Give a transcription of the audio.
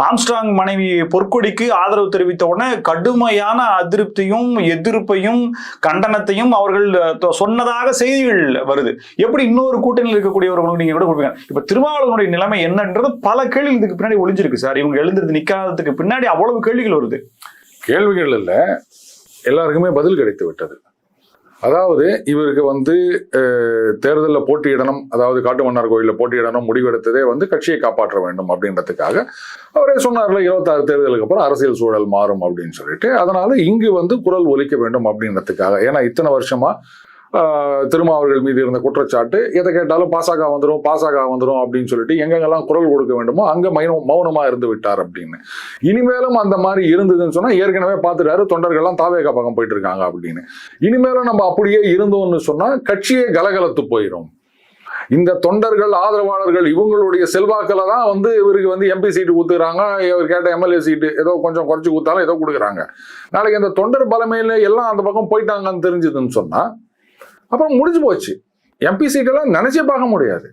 Armstrong மனைவி பொற்கொடிக்கு ஆதரவு தெரிவித்த உடனே கடுமையான அதிருப்தியும் எதிர்ப்பையும் கண்டனத்தையும் அவர்கள் சொன்னதாக செய்திகள் வருது. எப்படி இன்னொரு கூட்டணியில் இருக்கக்கூடியவர்களுக்கு நீங்க கூட கொடுப்பீங்க? இப்ப திருமாவளவனுடைய நிலைமை என்னன்றது பல கேள்வி இதுக்கு பின்னாடி ஒளிஞ்சிருக்கு சார். இவங்க எழுந்திருந்து நிக்காததுக்கு பின்னாடி அவ்வளவு கேள்விகள் வருது. கேள்விகள் இல்ல, எல்லாருக்குமே பதில் கிடைத்து விட்டது. அதாவது இவருக்கு தேர்தலில் போட்டியிடணும், அதாவது காட்டுமன்னார் கோயிலில் போட்டியிடணும் முடிவெடுத்ததே கட்சியை காப்பாற்ற வேண்டும் அப்படின்றதுக்காக அவரே சொன்னார்ல, 26 தேர்தலுக்கு அப்புறம் அரசியல் சூழல் மாறும் அப்படின்னு சொல்லிட்டு. அதனால இங்கு குரல் ஒலிக்க வேண்டும் அப்படின்றதுக்காக. ஏன்னா இத்தனை வருஷமா திருமாவர்கள் மீது இருந்த குற்றச்சாட்டு, எதை கேட்டாலும் பாசக வந்துடும் அப்படின்னு சொல்லிட்டு எங்கெங்கெல்லாம் குரல் கொடுக்க வேண்டுமோ அங்க மௌனமா இருந்து விட்டார் அப்படின்னு. இனிமேலும் அந்த மாதிரி இருந்ததுன்னு சொன்னா, ஏற்கனவே பார்த்துட்டாரு தொண்டர்கள்லாம் தாவேகா பக்கம் போயிட்டு இருக்காங்க அப்படின்னு. இனிமேலும் நம்ம அப்படியே இருந்தோம்னு சொன்னா கட்சியே கலகலத்து போயிடும். இந்த தொண்டர்கள் ஆதரவாளர்கள் இவங்களுடைய செல்வாக்கில தான் இவருக்கு எம்பி சீட்டு ஊத்துறாங்க, இவர் கேட்ட எம்எல்ஏ சீட்டு ஏதோ கொஞ்சம் குறைச்சு ஊத்தாலும் ஏதோ கொடுக்குறாங்க. நாளைக்கு இந்த தொண்டர் பலமையில எல்லாம் அந்த பக்கம் போயிட்டாங்கன்னு தெரிஞ்சதுன்னு சொன்னா அப்புறம் முடிஞ்சு போச்சு. எம்பி சீட்டெல்லாம் நினைச்சே பார்க்க முடியாது.